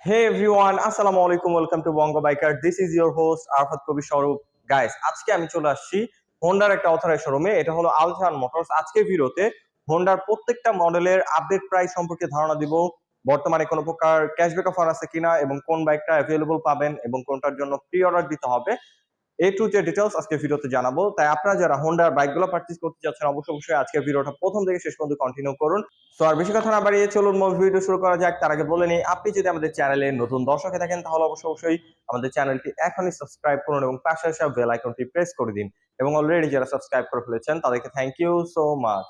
Hey everyone, আসসালামু আলাইকুম, welcome to Banga biker. This is your host Arfat কবি স্বরূপ। গাইস, আজকে আমি চলে আসছি হোন্ডার একটা অথরাইজড শোরুমে। এটা হলো আলজাহান মোটরস। আজকের ভিডিওতে হোন্ডার প্রত্যেকটা মডেলের আপডেট প্রাইস সম্পর্কে ধারণা দিব। বর্তমানে কোনো প্রকার ক্যাশব্যাক অফার আছে কিনা এবং কোন বাইকটা অ্যাভেলেবল পাবেন এবং কোনটার জন্য প্রি অর্ডার দিতে হবে, টু জেড ডিটেলস আজকে ভিডিওতে জানাবো। তাই আপনারা যারা হোন্ডার বাইকগুলো পারচেজ করতে যাচ্ছেন অবশ্যই আজকের ভিডিওটা প্রথম থেকে শেষ পর্যন্ত কন্টিনিউ করুন। তো আর বেশি কথা না বাড়িয়ে চলুন মূল ভিডিও শুরু করা যাক। তার আগে বলে নিই, আপনি যদি আমাদের চ্যানেলে নতুন দর্শক হয়ে থাকেন তাহলে অবশ্যই আমাদের চ্যানেলটি এখনই সাবস্ক্রাইব করুন এবং পাশে আসা বেল আইকনটি প্রেস করে দিন। এবং অলরেডি যারা সাবস্ক্রাইব করে ফেলেছেন তাদেরকে thank you so much.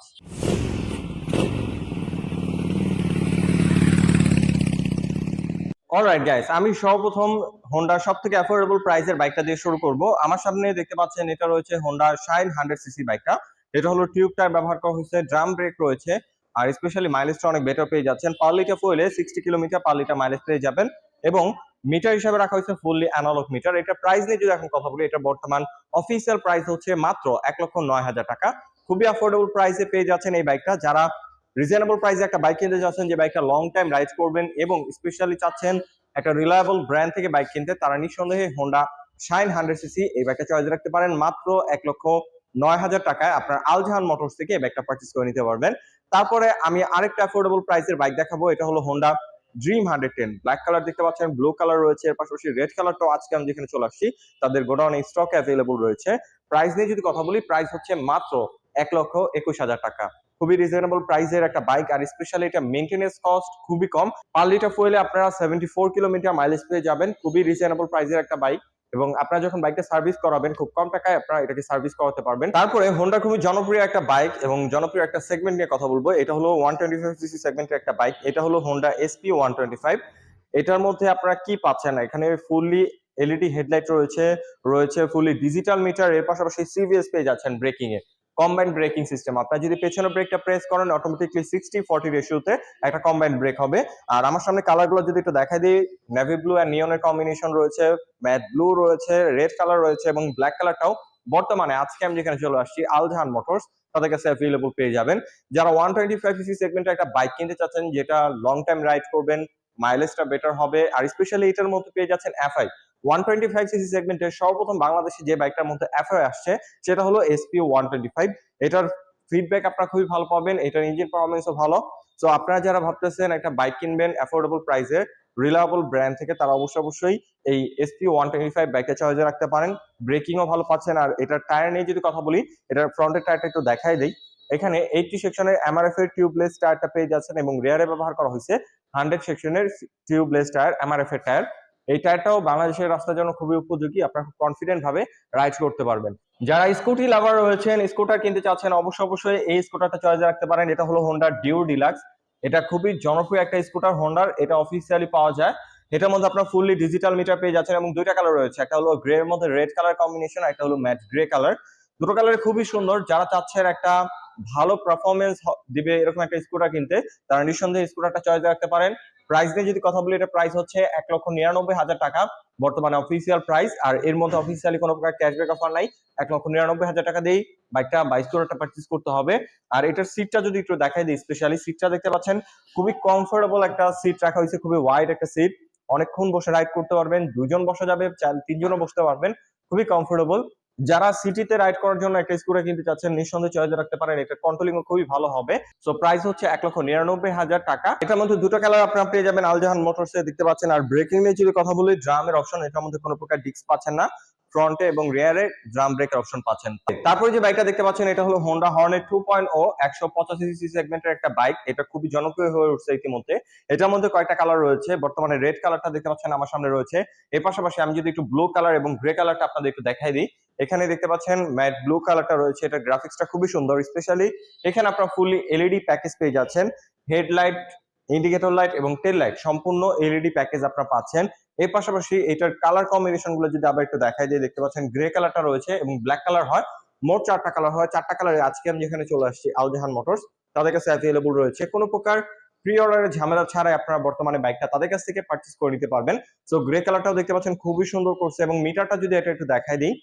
Alright guys, আমি সর্বপ্রথম হোন্ডার সব থেকে অ্যাফোর্ডেবল প্রাইসের বাইকটা দিয়ে শুরু করব। আমার সামনে দেখতে পাচ্ছেন এটা রয়েছে হোন্ডা শাইন 100 সিসি বাইকটা। এটা হলো টিউব টায়ার ব্যবহার করা হয়েছে, ড্রাম ব্রেক রয়েছে, আর স্পেশালি মাইলেজটা অনেক বেটার পেয়ে যাচ্ছেন। পার লিটার ফুয়েলে 60 কিলোমিটার পার লিটার মাইলেজ পেয়ে যাবেন। এবং মিটার হিসাবে রাখা হয়েছে ফুললি অ্যানালগ মিটার। এটা প্রাইস নিয়ে যদি এখন কথা বলি, এটা বর্তমান অফিসিয়াল প্রাইস হচ্ছে মাত্র 1,09,000 টাকা। খুবই অ্যাফোর্ডেবল প্রাইসে পেয়ে যাচ্ছেন এই বাইকটা। যারা রিজনেবল প্রাইসে একটা বাইক কিনতে যাচ্ছেন, যে বাইকটা লং টাইম রাইড করবেন এবং স্পেশালি চাচ্ছেন একটা রিলায়েবল ব্র্যান্ড থেকে বাইক কিনতে, তারা নিঃসন্দেহে হোন্ডা শাইন 100 সিসি এই বাইকটা চয়েস রাখতে পারেন। মাত্র 1,09,000 টাকায় আপনার আলজাহান মোটরস থেকে এই বাইকটা পারচেস করে নিতে পারবেন। তারপরে আমি আরেকটা অ্যাফোর্ডেবল প্রাইসের বাইক দেখাবো। এটা হলো হোন্ডা ড্রিম 110। ব্ল্যাক কালার দেখতে পাচ্ছেন, ব্লু কালার রয়েছে, এর পাশাপাশি রেড কালারটাও আজকে আমি যেখানে চলে আসছি তাদের গোডাউনে স্টক অ্যাভেলেবল রয়েছে। প্রাইস নিয়ে যদি কথা বলি, প্রাইস হচ্ছে মাত্র 1,21,000 টাকা। খুবই রিজনেবল প্রাইসের একটা বাইক, আর স্পেশালি এটা মেইনটেনেন্স কস্ট খুবই কম। পার লিটার ফুয়েলে আপনারা 74 কিলোমিটার মাইলেজ পেয়ে যাবেন। খুবই রিজনেবল প্রাইসের একটা বাইক, এবং আপনারা যখন বাইকটা সার্ভিস করাবেন খুব কম টাকায় আপনারা এটাকে সার্ভিস করাতে পারবেন। তারপরে হোন্ডা খুবই জনপ্রিয় একটা বাইক এবং জনপ্রিয় একটা সেগমেন্ট নিয়ে কথা বলবো। এটা হলো 125 সিসি সেগমেন্টের একটা বাইক। এটা হলো হোন্ডা এসপি 125। এটার মধ্যে আপনারা কি পাচ্ছেন, এখানে ফুললি এলইডি হেডলাইট রয়েছে, রয়েছে ফুললি ডিজিটাল মিটার, এর পাশাপাশি সিবিএস পেয়ে যাচ্ছেন breaking a, combined braking system. আপনারা যদি পেছনের ব্রেকটা প্রেস করেন অটোমেটিকলি 60-40 রেশিওতে একটা কম্বাইন্ড ব্রেক হবে। আর আমার সামনে কালারগুলো যদি একটু দেখাই দিই, নেভি ব্লু আর নিয়নের কম্বিনেশন রয়েছে, ম্যাট ব্লু রয়েছে, রেড কালার রয়েছে এবং ব্ল্যাক কালারটাও বর্তমানে আজকে আমি যেখানে চলে আসছি আলজাহান মোটরস তাদের কাছে অ্যাভেলেবল পেয়ে যাবেন। যারা 125 সিসি সেগমেন্টে একটা বাইক কিনতে চাচ্ছেন যেটা লং টাইম রাইড করবেন, মাইলেজটা বেটার হবে, আর স্পেশালি এটার মধ্যে পেয়ে যাচ্ছেন এফআই 125 সিসি সেগমেন্টের সর্বপ্রথম বাংলাদেশে যে বাইকটার মধ্যে এফআই আসছে সেটা হলো এসপি 125। এটার ফিডব্যাক আপনারা খুবই ভালো পাবেন, এটার ইঞ্জিন পারফরমেন্সও ভালো। সো আপনারা যারা ভাবতেছেন একটা বাইক কিনবেন অ্যাফোর্ডেবল প্রাইসে রিলায়েবল ব্র্যান্ড থেকে, তারা অবশ্যই এই এসপি 125 বাইকটা চয়েসে রাখতে পারেন। ব্রেকিংও ভালো পাচ্ছেন। আর এটার টায়ার নিয়ে যদি কথা বলি, এটার ফ্রন্টের টায়ারটা একটু দেখাই দিই। এখানে 80 সেকশনের এমআরএফ এর টিউবলেস টায়ারটা পেয়ে যাচ্ছেন এবং রেয়ারে ব্যবহার করা হয়েছে 100 সেকশনের টিউবলেস টায়ার, এমআরএফ এর টায়ার। এই টায়ারটাও বাংলাদেশের রাস্তার জন্য খুবই উপযোগী, আপনারা খুব কনফিডেন্ট ভাবে রাইড করতে পারবেন। যারা স্কুটি লাভার রয়েছেন, স্কুটার কিনতে চাচ্ছেন, অবশ্যই এই স্কুটারটা চয়েস রাখতে পারেন। এটা হলো হোন্ডা ডিউর ডিলাক্স। এটা খুবই জনপ্রিয় একটা স্কুটার হোন্ডার, এটা অফিসিয়ালি পাওয়া যায়। এটার মধ্যে আপনার ফুললি ডিজিটাল মিটার পেয়ে যাচ্ছেন এবং দুইটা কালার রয়েছে, একটা হলো গ্রে এর মধ্যে রেড কালার কম্বিনেশন, একটা হলো ম্যাট গ্রে কালার। দুটো কালার খুবই সুন্দর। যারা চাচ্ছেন একটা ভালো পারফরমেন্স দিবে এরকম একটা স্কুটার কিনতে, তারা নিঃসন্দেহে স্কুটারটা চয়েস রাখতে পারেন। প্রাইস নিয়ে যদি কথা বলি, এটা প্রাইস হচ্ছে 1,99,000 টাকা বর্তমানে অফিসিয়াল প্রাইস। আর এর মধ্যে অফিসিয়ালি কোনো প্রকার ক্যাশব্যাক অফার নাই। 1,99,000 টাকা দিয়েই বাইকটা স্কুটারটা পারচেজ করতে হবে। আর এটার সিটটা যদি একটু দেখাই দিই, স্পেশালি সিটটা দেখতে পাচ্ছেন, খুবই কমফোর্টেবল একটা সিট রাখা হয়েছে, খুবই ওয়াইড একটা সিট। অনেকক্ষণ বসে রাইড করতে পারবেন, দুজন বসা যাবে, তিনজনও বসতে পারবেন, খুবই কমফোর্টেবল। যারা সিটিতে রাইড করার জন্য একটা স্কুটার কিনতে চাচ্ছেন, নিঃসন্দেহে চয়েস রাখতে পারেন, এটা কন্ট্রোলিং খুবই ভালো হবে। সো প্রাইস হচ্ছে 1,99,000 টাকা। এটার মধ্যে দুটো কালার আপনারা পেয়ে যাবেন আলজাহান মোটরসে, দেখতে পাচ্ছেন। আর ব্রেকিং নিয়ে যদি কথা বলি, ড্রামের অপশন, এটার মধ্যে কোনো প্রকার ডিস্ক পাচ্ছেন না, ফ্রন্টে এবং রিয়ারে ড্রাম ব্রেকের অপশন পাচ্ছেন। তারপরে যে বাইকটা দেখতে পাচ্ছেন, এটা হলো হোন্ডা হর্নেট 2.0 185 সিসি সেগমেন্টের একটা বাইক। এটা খুবই জনপ্রিয় হয়ে উঠছে ইতিমধ্যে। এটার মধ্যে কয়েকটা কালার রয়েছে, বর্তমানে রেড কালারটা দেখতে পাচ্ছেন আমার সামনে রয়েছে। এর পাশাপাশি আমি যদি একটু ব্লু কালার এবং গ্রে কালারটা আপনাদের একটু দেখাই দিই, এখানে দেখতে পাচ্ছেন ম্যাট ব্লু কালারটা রয়েছে। এটা গ্রাফিক্সটা খুবই সুন্দর, স্পেশালি এখানে আপনারা ফুললি এলইডি প্যাকেজ পেয়ে যাচ্ছেন। হেডলাইট, ইন্ডিকেটর লাইট এবং টেল লাইট সম্পূর্ণ এলইডি প্যাকেজ আপনারা পাচ্ছেন। এর পাশাপাশি এটার কালার কম্বিনেশন গুলো যদি আবার একটু দেখাই দিয়ে, দেখতে পাচ্ছেন গ্রে কালারটা রয়েছে এবং ব্ল্যাক কালার হয়। মোট 4টা কালার হয়। 4টা কালারে আজকে আমি যেখানে চলে আসছি আলজাহান মোটরস তাদের কাছে অ্যাভেলেবল রয়েছে। কোনো প্রকার প্রি অর্ডারের ঝামেলা ছাড়াই আপনারা বর্তমানে বাইকটা তাদের কাছ থেকে পারচেজ করে নিতে পারবেন। সো গ্রে কালারটাও দেখতে পাচ্ছেন খুবই সুন্দর করছে, এবং মিটারটা যদি এটা একটু দেখাই দিই,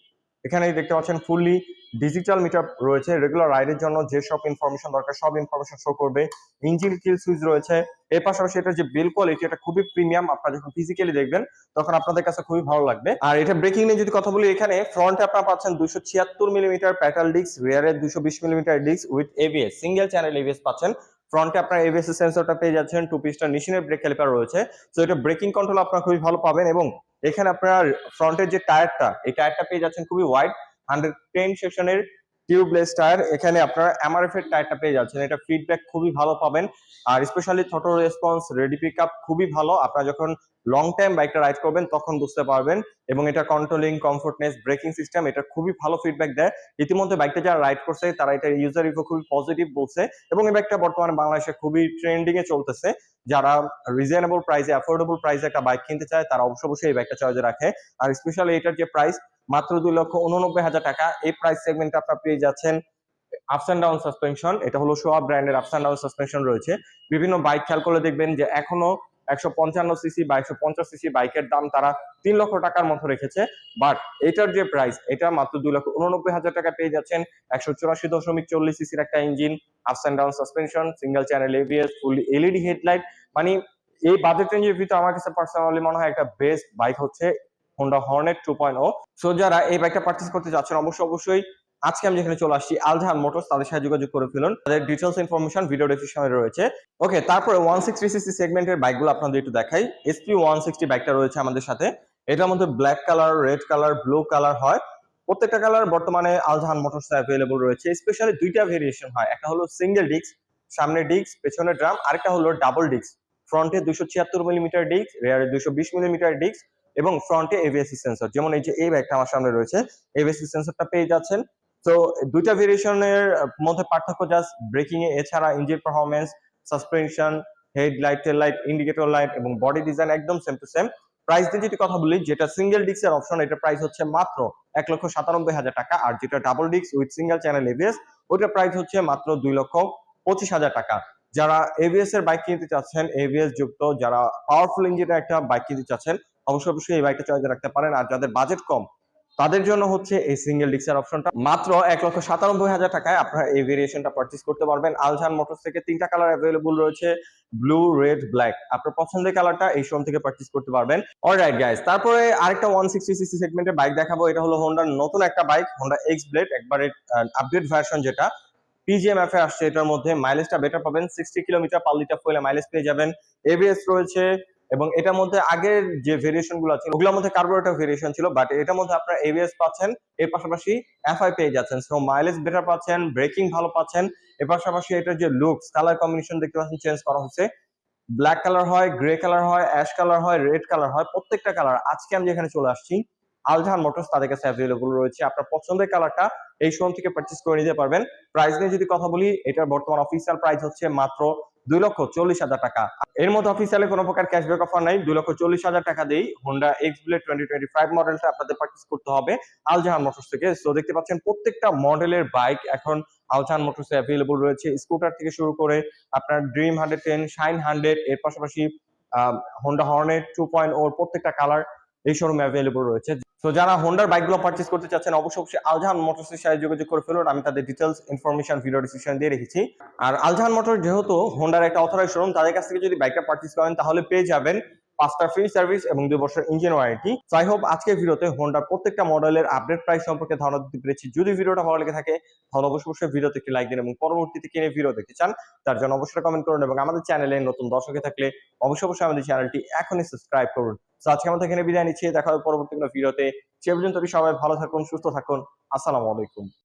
এখানে দেখতে পাচ্ছেন ফুললি ডিজিটাল মিটার রয়েছে, রেগুলার রাইডের জন্য যেসব ইনফরমেশন দরকার সব ইনফরমেশন শো করবে। ইঞ্জিন কিল সুইচ রয়েছে। এর পাশাপাশি এটার যে বিল কোয়ালিটি এটা খুবই প্রিমিয়াম, আপনারা যখন ফিজিক্যালি দেখবেন তখন আপনাদের কাছে খুবই ভালো লাগবে। আর এটা ব্রেকিং নিয়ে যদি কথা বলি, এখানে ফ্রন্টে আপনারা পাচ্ছেন 276 মিলিমিটার প্যাটাল ডিস্ক, রিয়ারে 220 millimetre disc with ABS, single channel ABS পাচ্ছেন। ফ্রন্টে আপনার এবিএস সেন্সরটা পেয়ে যাচ্ছেন, 2 পিস্টন নিশিনের ব্রেক ক্যালিপার রয়েছে। সো এটা ব্রেকিং কন্ট্রোল আপনারা খুবই ভালো পাবেন। এবং এখানে আপনার ফ্রন্টের যে টায়ারটা, এই টায়ারটা পেয়ে যাচ্ছেন খুবই ওয়াইড 110 সেকশনের টিউবলেস টায়ার। এখানে আপনারা এমআরএফ এর টায়ারটা পেয়ে যাচ্ছেন, এটা ফিডব্যাক খুবই ভালো পাবেন। আর specially throttle response, ready pick up খুবই ভালো। আপনারা যখন লং টাইম বাইকটা রাইড করবেন তখন বুঝতে পারবেন। এবং এটা কন্ট্রোলিং, কমফোর্টনেস, ব্রেকিং সিস্টেম এটা খুবই ভালো ফিডব্যাক দেয়। ইতিমধ্যে বাইকটা যারা রাইড করছে তারা এটা ইউজার রিভিউ খুবই পজিটিভ বলছে। এবং এই বাইকটা বর্তমানে বাংলাদেশে খুবই ট্রেন্ডিং এ চলতেছে। যারা রিজনেবল প্রাইসে, অ্যাফোর্ডেবল প্রাইসে একটা বাইক কিনতে চায় তারা অবশ্যই এই বাইকটা চয়েসে রাখে। আর স্পেশালি এটার যে প্রাইস মাত্র 2,89,000 টাকা, এই প্রাইস সেগমেন্টে আপনারা পেয়ে যাচ্ছেন আপস এন্ড ডাউন সাসপেনশন। এটা হলো শোয়া ব্র্যান্ডের আপস এন্ড ডাউন সাসপেনশন রয়েছে। বিভিন্ন বাইক খেয়াল করলে দেখবেন যে এখনো 155 সিসি বা 150 সিসি বাইকের দাম তারা 3 লক্ষ টাকার মতো রেখেছে। বাট এটার যে প্রাইস, এটা মাত্র 2,89,000 টাকা পেয়ে যাচ্ছেন। 184.40 সিসির একটা engine, ups and down suspension, single channel ABS, full LED headlight. মানে এই বাজেট রেঞ্জের ভিতরে আমার কাছে পার্সোনালি মনে হয় একটা বেস্ট বাইক হচ্ছে হোন্ডা হর্নেট 2.0। সো যারা এই বাইকটা পারচেজ করতে যাচ্ছেন অবশ্যই আজকে আমি যেখানে চলে আসছি আলজাহান মোটরস, তাদের সাথে যোগাযোগ করে ফেলুন। তাদের ডিটেইলস ইনফরমেশন ভিডিও ডেসক্রিপশনে রয়েছে। ওকে, তারপরে 160 সিসি সেগমেন্টের বাইকগুলো আপনাদের একটু দেখাই। এসপি 160 বাইকটা রয়েছে আমাদের সাথে। এটার মধ্যে black colour, red colour, blue colour হয়। প্রত্যেকটা কালার বর্তমানে আলজাহান মোটরসে অ্যাভেলেবল রয়েছে। স্পেশালি দুইটা ভেরিয়েশন হয়, একটা হলো সিঙ্গেল ডিস্ক, সামনে ডিস্ক পেছনে ড্রাম, আরেকটা হলো ডাবল ডিস্ক। ফ্রন্টে 276 মিলিমিটার ডিস্ক, রিয়ারে 220 মিলিমিটার ডিস্ক এবং ফ্রন্টে এবিএস সেন্সর। যেমন এই যে এই বাইকটা আমার সামনে রয়েছে, এবিএস সেন্সরটা পেয়ে যাচ্ছেন। তো দুইটা ভেরিয়েশনের মধ্যে পার্থক্য জাস্ট ব্রেকিং এ, এছাড়া ইঞ্জিন পারফরমেন্স, সাসপেনশন, হেডলাইট, টেল লাইট, ইন্ডিকেটর লাইট এবং বডি ডিজাইন একদম সেম টু সেম। প্রাইস দিয়ে যদি কথা বলি, যেটা সিঙ্গেল ডিস্কের অপশন এটা প্রাইস হচ্ছে মাত্র 1,97,000 টাকা। আর যেটা double disc with single channel ABS ওইটার প্রাইস হচ্ছে মাত্র 2,25,000 টাকা। যারা এবিএস এর বাইক কিনতে চাচ্ছেন, এবিএস যুক্ত যারা পাওয়ারফুল ইঞ্জিনের একটা বাইক কিনতে চাচ্ছেন অবশ্যই এই বাইকটা চয়েস রাখতে পারেন। আর যাদের বাজেট কম তাদের জন্য হচ্ছে এই সিঙ্গেল ডিস্কের অপশনটা। মাত্র 1,97,000 টাকায় আপনারা এই ভেরিয়েশনটা পারচেজ করতে পারবেন। আলজাহান মোটরস থেকে 3টা কালার অ্যাভেলেবল রয়েছে, ব্লু, রেড, ব্ল্যাক। আপনার পছন্দের কালারটা এই শোরুম থেকে পারচেজ করতে পারবেন। অলরাইট গাইস, তারপরে আরেকটা 160 সিসি সেগমেন্টের বাইক দেখাবো। এটা হলো হোন্ডার নতুন একটা বাইক, হোন্ডা এক্স ব্লেড, একবারে আপডেট ভার্সন, যেটা পিজিএমএফ এ আসছে। এটার মধ্যে মাইলেজটা বেটার পাবেন, 60 কিলোমিটার পার লিটার ফুয়েলে মাইলেজ পেয়ে যাবেন। এবিএস রয়েছে এবং এটার মধ্যে আগের যে ভেরিয়েশন গুলো ছিল ওগুলোর মধ্যে কার্বোরেটর ভেরিয়েশন ছিল, বাট এটার মধ্যে আপনারা এবিএস পাচ্ছেন, এর পাশাপাশি এফআই পেয়ে যাচ্ছেন। সো মাইলেজ বেটার পাচ্ছেন, ব্রেকিং ভালো পাচ্ছেন। এর পাশাপাশি এটার যে লুকস, কালার কম্বিনেশন দেখতে পাচ্ছেন চেঞ্জ করা হচ্ছে। ব্ল্যাক কালার হয়, গ্রে কালার হয়, অ্যাশ কালার হয়, রেড কালার হয়, প্রত্যেকটা কালার আজকে আমি যেখানে চলে আসছি আলজাহান মোটরস তাদের কাছে অ্যাভেলেবল রয়েছে। আপনার পছন্দের কালারটা এই শোরুম থেকে পারচেজ করে নিতে পারবেন। প্রাইস নিয়ে যদি কথা বলি, এটার বর্তমান অফিসিয়াল প্রাইস হচ্ছে মাত্র 2,40,000 টাকা। এর মধ্যে অফিসিয়ালি কোনো প্রকার ক্যাশব্যাক অফার নাই। 2,40,000 টাকা দিয়েই হোন্ডা এক্স ব্লেড 2025 মডেলটা আপনাদের পারচেজ করতে হবে আলজাহান মোটরস থেকে। সো দেখতে পাচ্ছেন প্রত্যেকটা মডেলের বাইক এখন আলজাহান মোটরসে অ্যাভেলেবল রয়েছে। স্কুটার থেকে শুরু করে আপনার ড্রিম 110, শাইন 100, এর পাশাপাশি হোন্ডা হর্নেট 2.0 প্রত্যেকটা কালার এই শোরুমে অ্যাভেলেবল রয়েছে। সো যারা হোন্ডার বাইকগুলো পারচেজ করতে চাচ্ছেন অবশ্যই আলজাহান মোটরসের সাথে যোগাযোগ করে ফেলুন। আমি তাদের ডিটেইলস ইনফরমেশন ভিডিও ডেসক্রিপশনে দিয়ে রেখেছি। আর আলজাহান মোটর যেহেতু হোন্ডার একটা অথরাইজড শোরুম, তাদের কাছ থেকে যদি বাইকটা পারচেজ করেন তাহলে পেয়ে যাবেন 5টা ফ্রি সার্ভিস এবং 2 বছর engine warranty. So I hope আজকের ভিডিওতে হোন্ডার প্রত্যেকটা মডেলের আপডেট প্রাইস সম্পর্কে ধারণা দিতে পেরেছি। যদি ভিডিওটা ভালো লেগে থাকে তাহলে অবশ্যই ভিডিওতে একটি লাইক দিন এবং পরবর্তীতে কিনে ভিডিও দেখতে চান তার জন্য অবশ্যই কমেন্ট করুন। এবং আমাদের চ্যানেলে নতুন দর্শকে থাকলে অবশ্যই আমাদের চ্যানেলটি এখনই সাবস্ক্রাইব করুন। সো আজকে আমাদের এখানে বিদায় নিচ্ছি, দেখা হবে পরবর্তী কোনো ভিডিওতে। সে পর্যন্ত সবাই ভালো থাকুন, সুস্থ থাকুন। আসসালামু আলাইকুম।